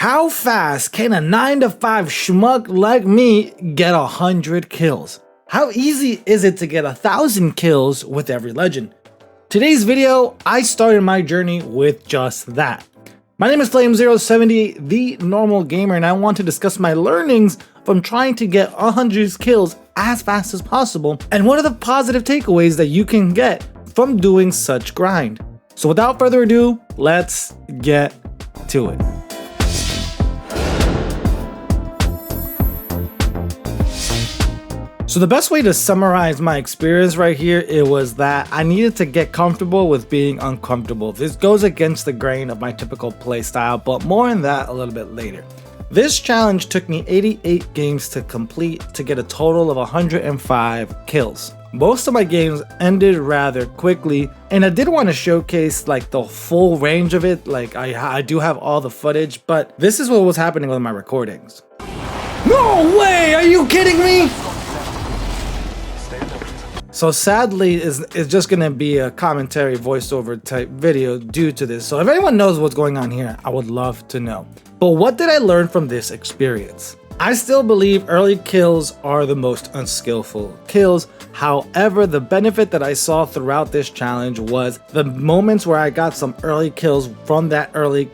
How fast can a 9 to 5 schmuck like me get 100 kills? How easy is it to get 1,000 kills with every legend? Today's video, I started my journey with just that. My name is Flame078, the normal gamer, and I want to discuss my learnings from trying to get 100 kills as fast as possible, and what are the positive takeaways that you can get from doing such grind. So without further ado, let's get to it. So the best way to summarize my experience right here, it was that I needed to get comfortable with being uncomfortable. This goes against the grain of my typical play style, but more on that a little bit later. This challenge took me 88 games to complete to get a total of 105 kills. Most of my games ended rather quickly, and I did want to showcase like the full range of it. Like I do have all the footage, but this is what was happening with my recordings. No way! Are you kidding me? So sadly, it's just gonna be a commentary voiceover type video due to this. So if anyone knows what's going on here, I would love to know. But what did I learn from this experience? I still believe early kills are the most unskillful kills. However, the benefit that I saw throughout this challenge was the moments where I got some early kills from that early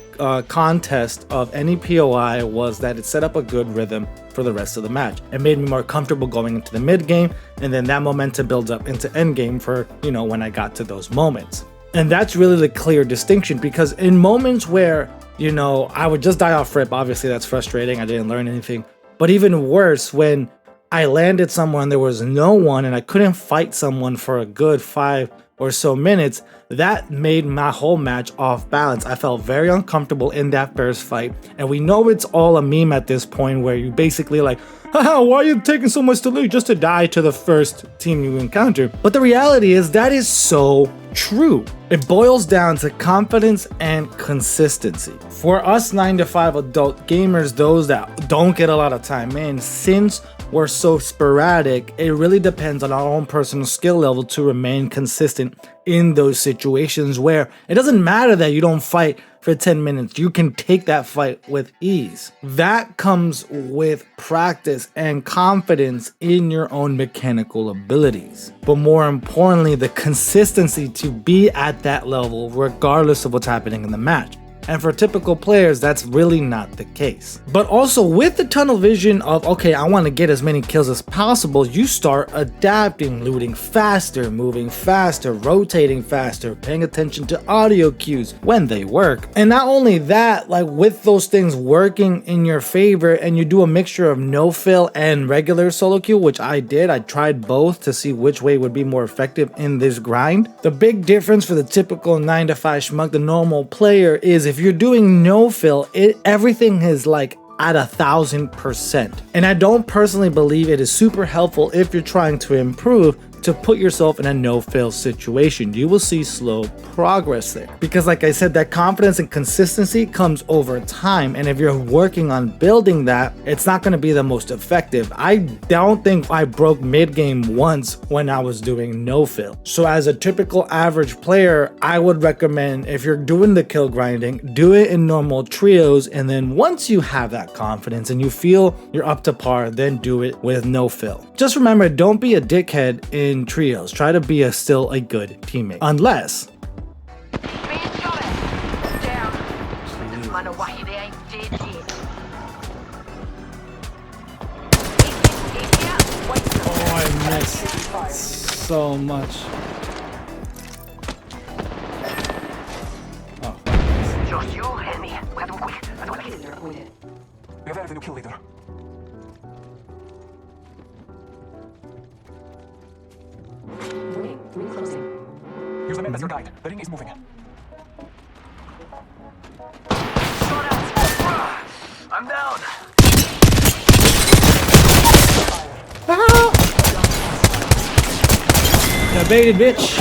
contest of any POI was that it set up a good rhythm for the rest of the match. It made me more comfortable going into the mid game, and then that momentum builds up into end game for, you know, when I got to those moments. And that's really the clear distinction, because in moments where, you know, I would just die off rip, obviously that's frustrating, I didn't learn anything. But even worse, when I landed somewhere and there was no one and I couldn't fight someone for a good 5 or so minutes, that made my whole match off balance. I felt very uncomfortable in that first fight, and we know it's all a meme at this point where you basically like, haha, why are you taking so much to lose just to die to the first team you encounter? But the reality is that is so true. It boils down to confidence and consistency. For us 9 to 5 adult gamers, those that don't get a lot of time in, since we're so sporadic, it really depends on our own personal skill level to remain consistent in those situations where it doesn't matter that you don't fight for 10 minutes. You can take that fight with ease. That comes with practice and confidence in your own mechanical abilities. But more importantly, the consistency to be at that level regardless of what's happening in the match. And for typical players, that's really not the case. But also with the tunnel vision of, okay, I want to get as many kills as possible, you start adapting, looting faster, moving faster, rotating faster, paying attention to audio cues when they work. And not only that, like with those things working in your favor and you do a mixture of no-fill and regular solo queue, which I did. I tried both to see which way would be more effective in this grind. The big difference for the typical 9 to 5 schmuck, the normal player, is if you're doing no fill, everything is like at 1,000%. And I don't personally believe it is super helpful if you're trying to improve to put yourself in a no-fail situation. You will see slow progress there. Because like I said, that confidence and consistency comes over time. And if you're working on building that, it's not going to be the most effective. I don't think I broke mid-game once when I was doing no-fill. So as a typical average player, I would recommend, if you're doing the kill grinding, do it in normal trios. And then once you have that confidence and you feel you're up to par, then do it with no-fill. Just remember, don't be a dickhead in trios. Try to be still a good teammate. Unless oh, I missed so much. Oh. Just you and me. We have to quick. I don't kill leader appointed. We have added a new kill leader. Ring closing. Use the map as your guide. The ring is moving. I'm down. Got baited, bitch.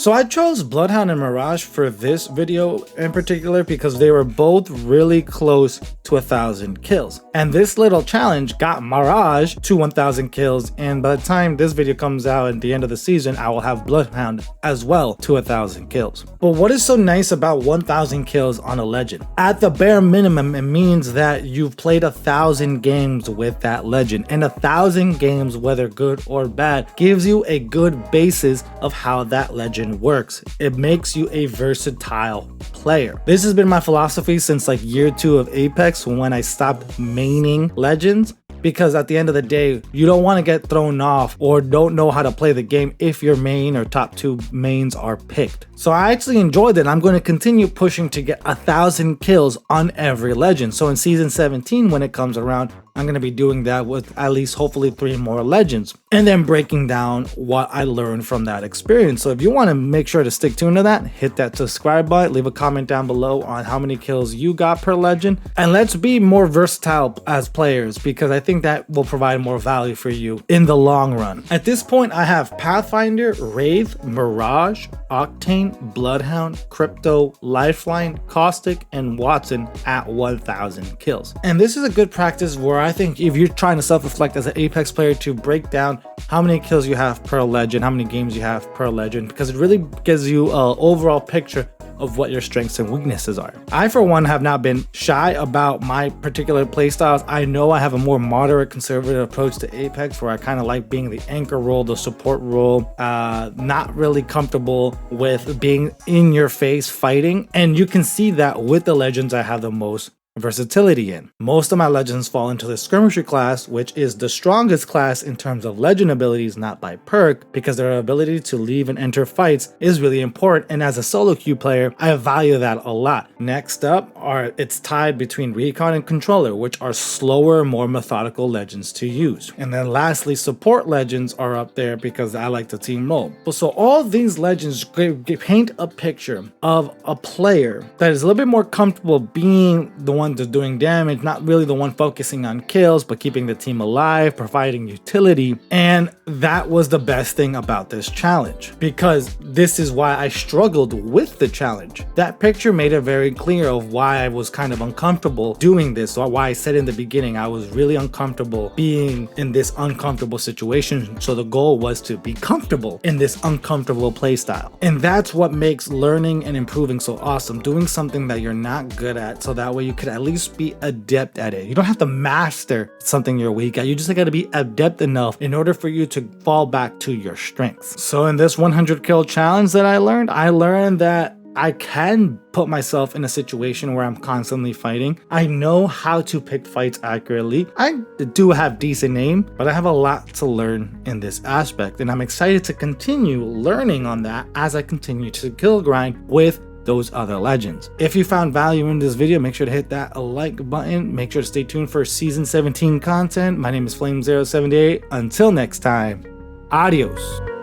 So I chose Bloodhound and Mirage for this video in particular because they were both really close to 1,000 kills. And this little challenge got Mirage to 1,000 kills, and by the time this video comes out at the end of the season, I will have Bloodhound as well to 1,000 kills. But what is so nice about 1,000 kills on a legend? At the bare minimum, it means that you've played 1,000 games with that legend, and 1,000 games, whether good or bad, gives you a good basis of how that legend works. It makes you a versatile player. This has been my philosophy since like year 2 of Apex, when I stopped maining legends. Because at the end of the day, you don't want to get thrown off or don't know how to play the game if your main or top 2 mains are picked. So I actually enjoyed it. I'm going to continue pushing to get 1,000 kills on every legend. So in season 17, when it comes around, I'm going to be doing that with at least hopefully 3 more legends, and then breaking down what I learned from that experience. So if you want to make sure to stick tuned to that, hit that subscribe button, leave a comment down below on how many kills you got per legend, and let's be more versatile as players, because I think that will provide more value for you in the long run. At this point, I have Pathfinder, Wraith, Mirage, Octane, Bloodhound, Crypto, Lifeline, Caustic, and Wattson at 1,000 kills. And this is a good practice where I think if you're trying to self-reflect as an Apex player, to break down how many kills you have per legend, how many games you have per legend, because it really gives you an overall picture of what your strengths and weaknesses are. I, for one, have not been shy about my particular playstyles. I know I have a more moderate conservative approach to Apex, where I kind of like being the anchor role, the support role, not really comfortable with being in your face fighting. And you can see that with the legends I have the most versatility in. Most of my legends fall into the skirmisher class, which is the strongest class in terms of legend abilities, not by perk, because their ability to leave and enter fights is really important, and as a solo queue player, I value that a lot. Next up it's tied between Recon and Controller, which are slower, more methodical legends to use. And then lastly, support legends are up there because I like the team role. So all these legends paint a picture of a player that is a little bit more comfortable being the one that's doing damage, not really the one focusing on kills, but keeping the team alive, providing utility. And that was the best thing about this challenge, because this is why I struggled with the challenge. That picture made it very clear of why I was kind of uncomfortable doing this, or why I said in the beginning I was really uncomfortable being in this uncomfortable situation. So the goal was to be comfortable in this uncomfortable playstyle. And that's what makes learning and improving so awesome. Doing something that you're not good at, so that way you could at least be adept at it. You don't have to master something you're weak at. You just got to be adept enough in order for you to fall back to your strengths. So in this 100 kill challenge that I learned that I can put myself in a situation where I'm constantly fighting. I know how to pick fights accurately. I do have decent aim, but I have a lot to learn in this aspect, and I'm excited to continue learning on that as I continue to kill grind with those other legends. If you found value in this video, make sure to hit that like button. Make sure to stay tuned for season 17 content. My name is Flame078. Until next time, adios.